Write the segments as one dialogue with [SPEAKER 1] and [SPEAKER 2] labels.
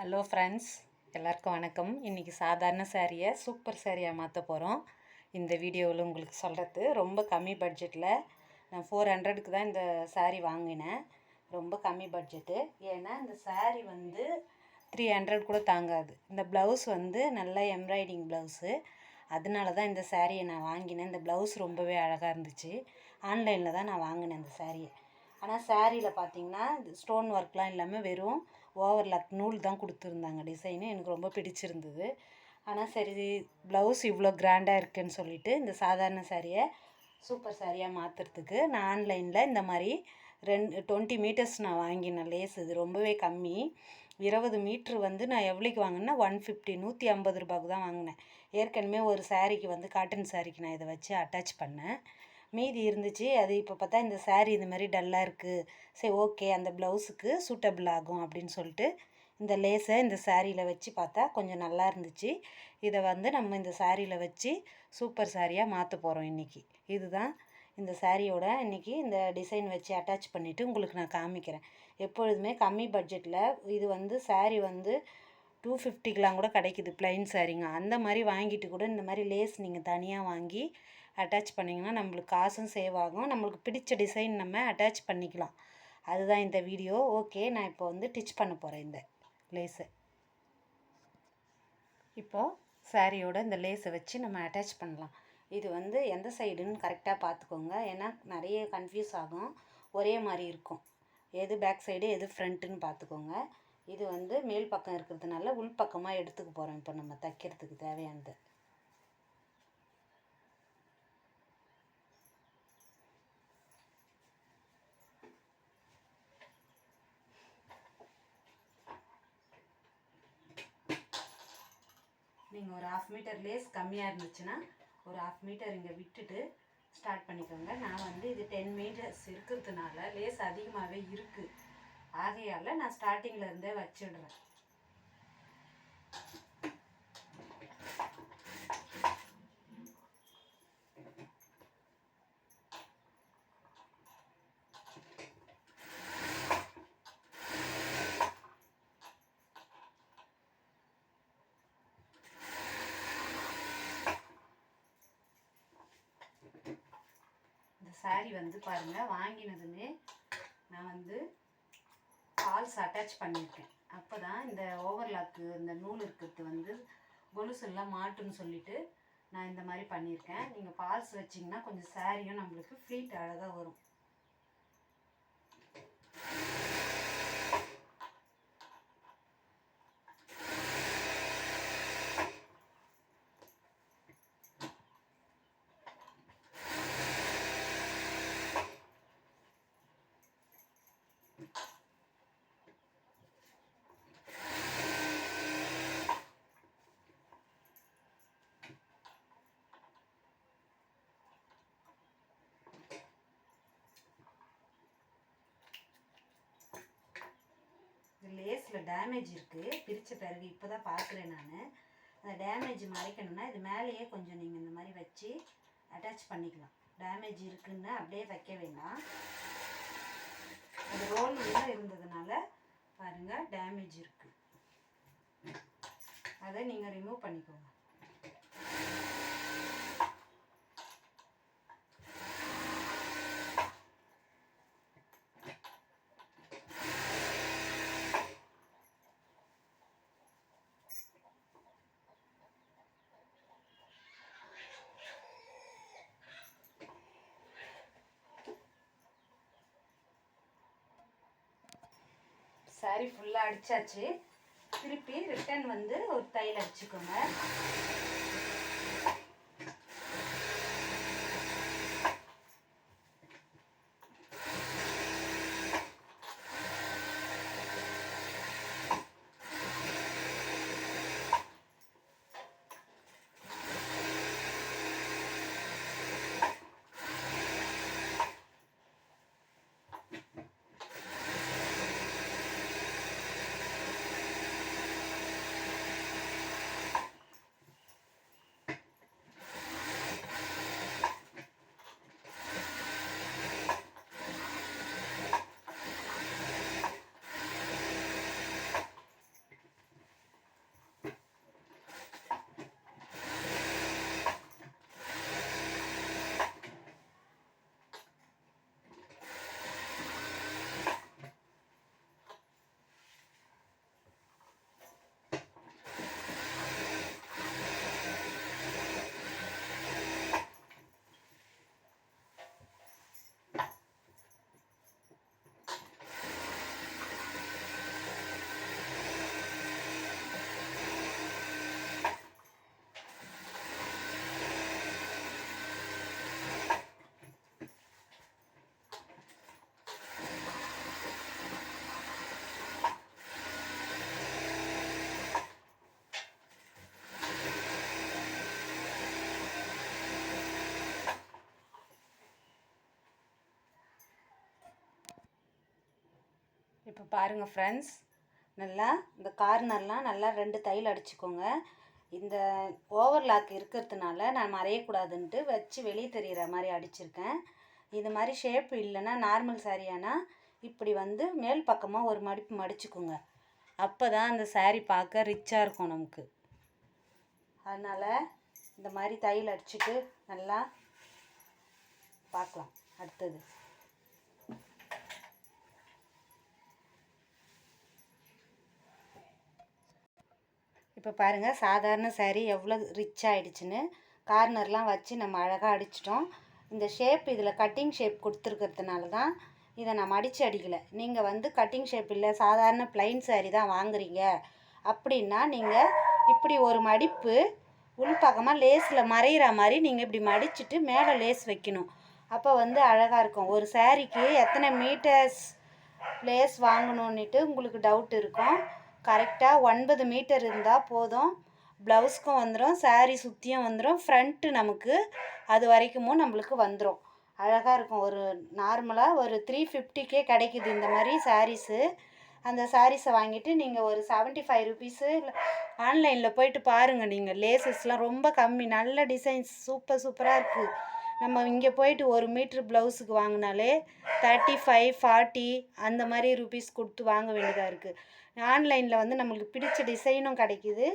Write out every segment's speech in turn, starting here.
[SPEAKER 1] Hello friends, எல்லாருக்கும் வணக்கம். இன்றைக்கி சாதாரண சாரியை சூப்பர் சாரியாக மாற்ற போகிறோம். இந்த வீடியோவில் உங்களுக்கு சொல்கிறது ரொம்ப கம்மி பட்ஜெட்டில் நான் 400க்கு தான் இந்த சாரீ வாங்கினேன். ரொம்ப கம்மி பட்ஜெட்டு. ஏன்னா இந்த சாரீ வந்து 300 கூட தாங்காது. இந்த ப்ளவுஸ் வந்து நல்ல எம்ப்ராய்டிங் ப்ளவுஸு. அதனால தான் இந்த சாரியை நான் வாங்கினேன். இந்த ப்ளவுஸ் ரொம்பவே அழகாக இருந்துச்சு. ஆன்லைனில் தான் நான் வாங்கினேன் இந்த சாரியை. ஆனால் சாரியில் பார்த்தீங்கன்னா ஸ்டோன் ஒர்க்லாம் இல்லாமல் வெறும் ஓவர்லாக் நூல் தான் கொடுத்துருந்தாங்க. டிசைனு எனக்கு ரொம்ப பிடிச்சிருந்தது. ஆனால் சரி, ப்ளவுஸ் இவ்வளோ கிராண்டாக இருக்குதுன்னு சொல்லிவிட்டு இந்த சாதாரண சாரியை சூப்பர் சாரியாக மாற்றுறதுக்கு நான் ஆன்லைனில் இந்த மாதிரி 20 மீட்டர்ஸ் நான் வாங்கினேன். லேஸ் இது ரொம்பவே கம்மி. 20 மீட்ரு வந்து நான் எவ்வளோக்கு வாங்கினேன்னா 150 150 ரூபாய்க்கு தான் வாங்கினேன். ஏற்கனவே ஒரு சாரிக்கு வந்து காட்டன் சாரிக்கு நான் இதை வச்சு அட்டாச் பண்ணேன். மீதி இருந்துச்சு. அது இப்போ பார்த்தா இந்த சாரீ இந்த மாதிரி டல்லாக இருக்குது. சரி, ஓகே, அந்த ப்ளவுஸுக்கு சூட்டபிள் ஆகும் அப்படின்னு சொல்லிட்டு இந்த லேஸை இந்த சாரியில் வச்சு பார்த்தா கொஞ்சம் நல்லா இருந்துச்சு. இதை வந்து நம்ம இந்த சாரியில் வச்சு சூப்பர் சாரியாக மாற்ற போகிறோம் இன்றைக்கி. இதுதான் இந்த சாரியோட இன்றைக்கி இந்த டிசைன் வச்சு அட்டாச் பண்ணிவிட்டு உங்களுக்கு நான் காமிக்கிறேன். எப்பொழுதுமே கம்மி பட்ஜெட்டில் இது வந்து சாரீ வந்து 250க்கெலாம் கூட கிடைக்குது, ப்ளைன் சாரீங்க. அந்த மாதிரி வாங்கிட்டு கூட இந்த மாதிரி லேஸ் நீங்கள் தனியாக வாங்கி அட்டாச் பண்ணிங்கன்னா நம்மளுக்கு காசும் சேவ் ஆகும். நம்மளுக்கு பிடிச்ச டிசைன் நம்ம அட்டாச் பண்ணிக்கலாம். அதுதான் இந்த வீடியோ. ஓகே, நான் இப்போ வந்து டிச் பண்ண போகிறேன் இந்த லேஸை. இப்போது சாரியோட இந்த லேஸை வச்சு நம்ம அட்டாச் பண்ணலாம். இது வந்து எந்த சைடுன்னு கரெக்டாக பார்த்துக்கோங்க. ஏன்னா நிறைய கன்ஃபியூஸ் ஆகும். ஒரே மாதிரி இருக்கும். எது பேக் சைடு எது ஃப்ரண்ட்டுன்னு பார்த்துக்கோங்க. இது வந்து மேல் பக்கம் இருக்கிறதுனால உள் பக்கமாக எடுத்துக்க போகிறோம் இப்போ நம்ம தைக்கிறதுக்கு தேவையானது. நீங்கள் ஒரு 1/2 மீட்டர் லேஸ் கம்மியாக இருந்துச்சுன்னா ஒரு 1/2 மீட்டர் இங்கே விட்டுட்டு ஸ்டார்ட் பண்ணிக்கோங்க. நான் வந்து இது 10 மீட்டர்ஸ் இருக்கிறதுனால லேஸ் அதிகமாகவே இருக்குது. ஆகையால் நான் ஸ்டார்டிங்கில் இருந்தே வச்சிடுறேன். சாரீ வந்து பாருங்கள், வாங்கினதுமே நான் வந்து ஃபால்ஸ் அட்டாச் பண்ணியிருக்கேன். அப்போ தான் இந்த ஓவர்லாக்கு இந்த நூல் இருக்கிறது வந்து கொலுசெல்லாம் மாட்டுன்னு சொல்லிவிட்டு நான் இந்த மாதிரி பண்ணியிருக்கேன். நீங்கள் ஃபால்ஸ் வச்சிங்கன்னா கொஞ்சம் சாரியும் நம்மளுக்கு ஃப்ளீட் அழகாக வரும். லேஸில் டேமேஜ் இருக்குது. பிரித்த பிறகு இப்போ தான் பார்க்குறேன் நான். அந்த டேமேஜ் மறைக்கணும்னா இது மேலேயே கொஞ்சம் நீங்கள் இந்த மாதிரி வச்சு அட்டாச் பண்ணிக்கலாம். டேமேஜ் இருக்குன்னு அப்படியே வைக்க வேண்டாம். அந்த ரோல் உள்ளே இருந்ததுனால பாருங்கள் டேமேஜ் இருக்குது. அதை நீங்கள் ரிமூவ் பண்ணிக்கோங்க. சாரி ஃபுல்லாக அடித்தாச்சு. திருப்பி ரிட்டன் வந்து ஒரு தையல் அடிச்சுக்கோங்க. இப்போ பாருங்கள் ஃப்ரெண்ட்ஸ், நல்லா இந்த கார்னர்லாம் நல்லா 2 தையல் அடிச்சுக்கோங்க. இந்த ஓவர்லாக் இருக்கிறதுனால நான் மறையக்கூடாதுன்ட்டு வச்சு வெளியே தெரிகிற மாதிரி அடிச்சிருக்கேன். இது மாதிரி ஷேப் இல்லைன்னா நார்மல் சாரியானா இப்படி வந்து மேல் பக்கமாக ஒரு மடிப்பு மடிச்சுக்கோங்க. அப்போ தான் அந்த சாரீ பார்க்க ரிச்சாக இருக்கும் நமக்கு. அதனால் இந்த மாதிரி தையல் அடிச்சுட்டு நல்லா பார்க்கலாம். அடுத்தது இப்போ பாருங்கள், சாதாரண சாரீ எவ்வளோ ரிச் ஆகிடுச்சின்னு கார்னர்லாம் வச்சு நம்ம அழகாக அடிச்சிட்டோம். இந்த ஷேப் இதில் கட்டிங் ஷேப் கொடுத்துருக்கிறதுனால தான் இதை நான் மடித்து அடிக்கலை. நீங்கள் வந்து கட்டிங் ஷேப் இல்லை, சாதாரண ப்ளைன் சாரீ தான் வாங்குறீங்க அப்படின்னா நீங்கள் இப்படி ஒரு மடிப்பு உள்பக்கமாக லேஸில் மறையிற மாதிரி நீங்கள் இப்படி மடிச்சுட்டு மேலே லேஸ் வைக்கணும். அப்போ வந்து அழகாக இருக்கும். ஒரு சாரீக்கு எத்தனை மீட்டர்ஸ் லேஸ் வாங்கணுன்னுட்டு உங்களுக்கு டவுட் இருக்கும். கரெக்டாக 9 மீட்டர் இருந்தால் போதும். ப்ளவுஸ்க்கும் வந்துடும், சாரீ சுற்றியும் வந்துடும், ஃப்ரண்ட்டு நமக்கு அது வரைக்கும் நம்மளுக்கு வந்துடும். அழகாக இருக்கும். ஒரு நார்மலாக ஒரு 350க்கே கிடைக்குது இந்த மாதிரி சாரீஸு. அந்த சாரீஸை வாங்கிட்டு நீங்கள் ஒரு 75 ருபீஸு ஆன்லைனில் போயிட்டு பாருங்கள். நீங்கள் லேசஸ்லாம் ரொம்ப கம்மி, நல்ல டிசைன்ஸ் சூப்பராக இருக்குது. நம்ம இங்கே போயிட்டு 1 மீட்ரு ப்ளவுஸுக்கு வாங்கினாலே 35, 40 அந்த மாதிரி ருபீஸ் கொடுத்து வாங்க வேண்டியதாக இருக்குது. ஆன்லைனில் வந்து நம்மளுக்கு பிடிச்ச டிசைனும் கிடைக்கிது,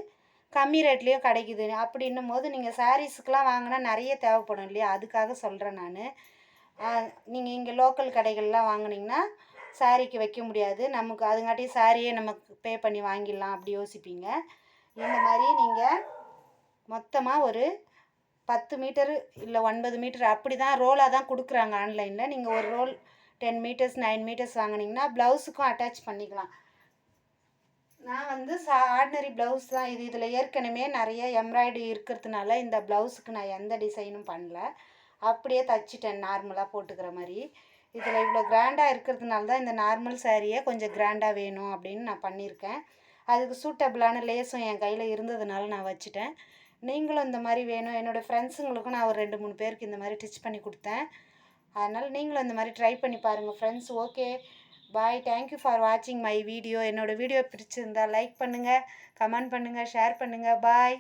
[SPEAKER 1] கம்மி ரேட்லேயும் கிடைக்கிது. அப்படின்னும் போது நீங்கள் சாரீஸுக்கெலாம் வாங்கினா நிறைய தேவைப்படும் இல்லையா, அதுக்காக சொல்கிறேன் நான். நீங்கள் இங்கே லோக்கல் கடைகள்லாம் வாங்கினீங்கன்னா சாரீக்கு வைக்க முடியாது, நமக்கு அதுங்காட்டி சாரியே நமக்கு பே பண்ணி வாங்கிடலாம் அப்படி யோசிப்பீங்க. இந்த மாதிரி நீங்கள் மொத்தமாக ஒரு 10 மீட்டரு இல்லை 9 மீட்டர் அப்படி தான் ரோலாக தான் கொடுக்குறாங்க ஆன்லைனில். நீங்கள் ஒரு ரோல் 10 மீட்டர்ஸ் 9 மீட்டர்ஸ் வாங்கினீங்கன்னா ப்ளவுஸுக்கும் அட்டாச் பண்ணிக்கலாம். நான் வந்து ஆர்டினரி ப்ளவுஸ் தான் இது. இதில் ஏற்கனவே நிறைய எம்ப்ராய்டரி இருக்கிறதுனால இந்த ப்ளவுஸுக்கு நான் எந்த டிசைனும் பண்ணல, அப்படியே தச்சிட்டேன் நார்மலாக போட்டுக்கிற மாதிரி. இதில் இவ்வளோ கிராண்டாக இருக்கிறதுனால தான் இந்த நார்மல் சாரியை கொஞ்சம் கிராண்டாக வேணும் அப்படின்னு நான் பண்ணியிருக்கேன். அதுக்கு சூட்டபிளான லேஸும் என் கையில் இருந்ததுனால நான் வச்சுட்டேன். நீங்களும் இந்த மாதிரி வேணும், என்னோடய ஃப்ரெண்ட்ஸுங்களுக்கும் நான் ஒரு 2-3 பேருக்கு இந்த மாதிரி ஸ்டிச் பண்ணி கொடுத்தேன். அதனால் நீங்களும் இந்த மாதிரி ட்ரை பண்ணி பாருங்கள் friends. Okay, bye. Thank you for வாட்சிங் மை வீடியோ. என்னோடய வீடியோ பிடிச்சிருந்தால் லைக் பண்ணுங்கள், கமெண்ட் பண்ணுங்கள், ஷேர் பண்ணுங்கள். பாய்.